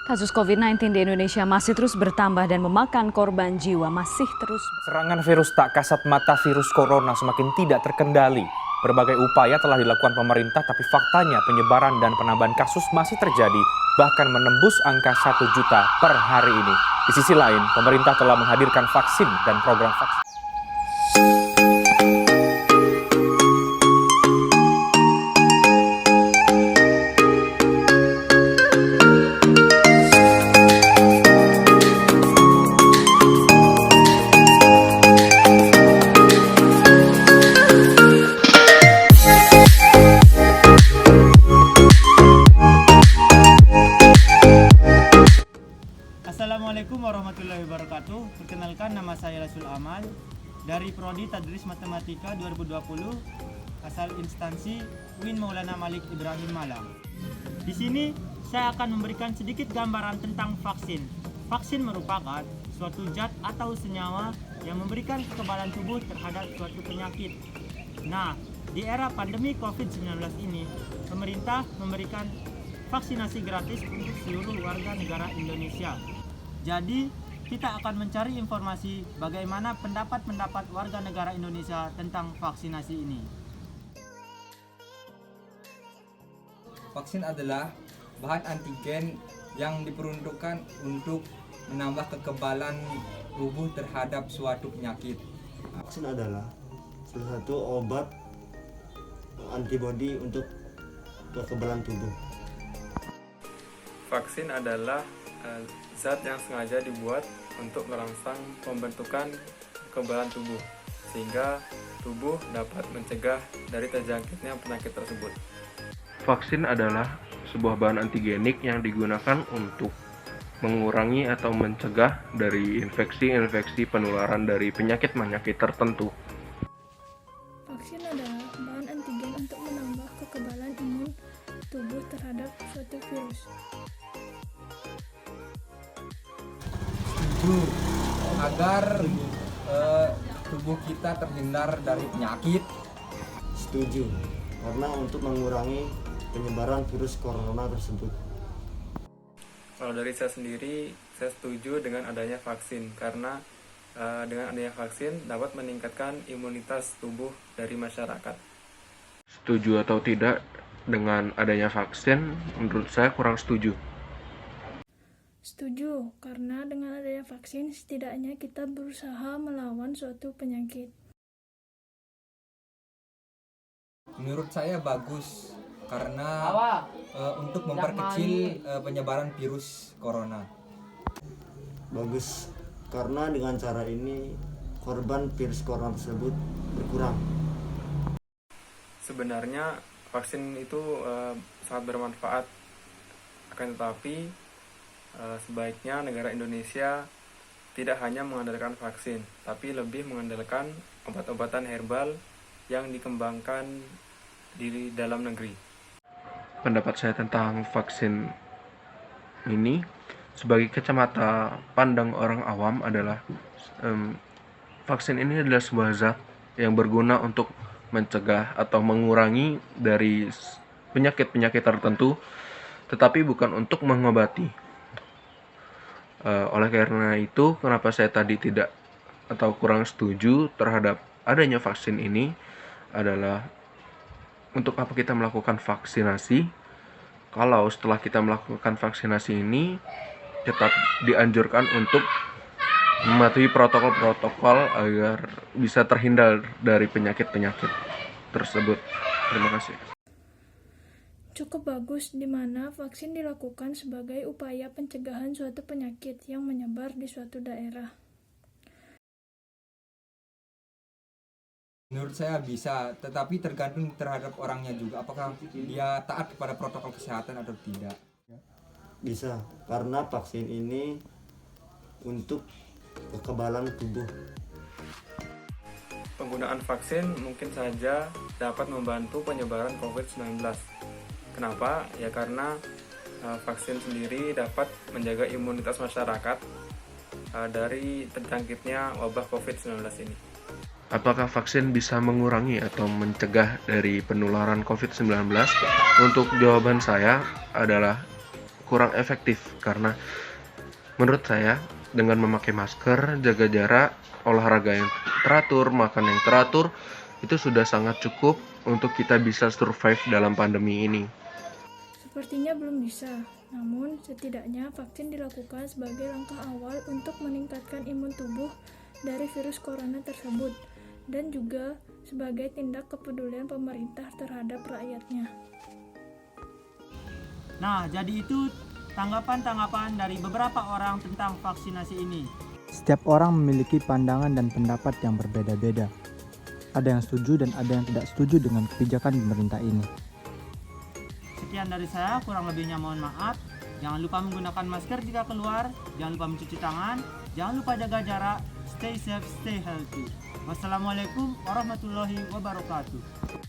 Kasus COVID-19 di Indonesia masih terus bertambah dan memakan korban jiwa masih terus. Serangan virus tak kasat mata virus corona semakin tidak terkendali. Berbagai upaya telah dilakukan pemerintah, tapi faktanya penyebaran dan penambahan kasus masih terjadi, bahkan menembus angka 1 juta per hari ini. Di sisi lain, pemerintah telah menghadirkan vaksin dan program vaksin. Assalamualaikum warahmatullahi wabarakatuh. Perkenalkan, nama saya Rasul Amal dari Prodi Tadris Matematika 2020 asal instansi UIN Maulana Malik Ibrahim Malang. Di sini saya akan memberikan sedikit gambaran tentang vaksin. Vaksin merupakan suatu zat atau senyawa yang memberikan kekebalan tubuh terhadap suatu penyakit. Nah, di era pandemi COVID-19 ini, pemerintah memberikan vaksinasi gratis untuk seluruh warga negara Indonesia. Jadi, kita akan mencari informasi bagaimana pendapat warga negara Indonesia tentang vaksinasi ini. Vaksin adalah bahan antigen yang diperuntukkan untuk menambah kekebalan tubuh terhadap suatu penyakit. Vaksin adalah salah satu obat antibodi untuk kekebalan tubuh. Vaksin adalah zat yang sengaja dibuat untuk merangsang pembentukan kekebalan tubuh, sehingga tubuh dapat mencegah dari terjangkitnya penyakit tersebut. Vaksin adalah sebuah bahan antigenik yang digunakan untuk mengurangi atau mencegah dari infeksi penularan dari penyakit-penyakit tertentu. Vaksin adalah bahan antigen untuk menambah kekebalan imun tubuh terhadap suatu virus. Agar tubuh kita terhindar dari penyakit. Setuju, karena untuk mengurangi penyebaran virus corona tersebut. Kalau dari saya sendiri, saya setuju dengan adanya vaksin, karena dengan adanya vaksin dapat meningkatkan imunitas tubuh dari masyarakat. Setuju atau tidak dengan adanya vaksin? Menurut saya kurang setuju. Setuju, karena dengan adanya vaksin setidaknya kita berusaha melawan suatu penyakit. Menurut saya bagus karena untuk memperkecil penyebaran virus corona. Bagus, karena dengan cara ini korban virus corona tersebut berkurang. Sebenarnya vaksin itu sangat bermanfaat, akan tetapi sebaiknya negara Indonesia tidak hanya mengandalkan vaksin, tapi lebih mengandalkan obat-obatan herbal yang dikembangkan di dalam negeri. Pendapat saya tentang vaksin ini sebagai kacamata pandang orang awam adalah vaksin ini adalah sebuah zat yang berguna untuk mencegah atau mengurangi dari penyakit-penyakit tertentu, tetapi bukan untuk mengobati. Oleh karena itu, kenapa saya tadi tidak atau kurang setuju terhadap adanya vaksin ini adalah untuk apa kita melakukan vaksinasi kalau setelah kita melakukan vaksinasi ini tetap dianjurkan untuk mematuhi protokol-protokol agar bisa terhindar dari penyakit-penyakit tersebut. Terima kasih. Cukup bagus di mana vaksin dilakukan sebagai upaya pencegahan suatu penyakit yang menyebar di suatu daerah. Menurut saya bisa, tetapi tergantung terhadap orangnya juga. Apakah dia taat kepada protokol kesehatan atau tidak? Bisa, karena vaksin ini untuk kekebalan tubuh. Penggunaan vaksin mungkin saja dapat membantu penyebaran COVID-19. Kenapa? Ya karena vaksin sendiri dapat menjaga imunitas masyarakat dari terjangkitnya wabah COVID-19 ini. Apakah vaksin bisa mengurangi atau mencegah dari penularan COVID-19? Untuk jawaban saya adalah kurang efektif karena menurut saya dengan memakai masker, jaga jarak, olahraga yang teratur, makan yang teratur itu sudah sangat cukup untuk kita bisa survive dalam pandemi ini. Sepertinya belum bisa, namun setidaknya vaksin dilakukan sebagai langkah awal untuk meningkatkan imun tubuh dari virus corona tersebut dan juga sebagai tindak kepedulian pemerintah terhadap rakyatnya. Nah, jadi itu tanggapan-tanggapan dari beberapa orang tentang vaksinasi ini. Setiap orang memiliki pandangan dan pendapat yang berbeda-beda. Ada yang setuju dan ada yang tidak setuju dengan kebijakan pemerintah ini. Sekian dari saya, kurang lebihnya mohon maaf. Jangan lupa menggunakan masker jika keluar, jangan lupa mencuci tangan, jangan lupa jaga jarak, stay safe, stay healthy. Wassalamualaikum warahmatullahi wabarakatuh.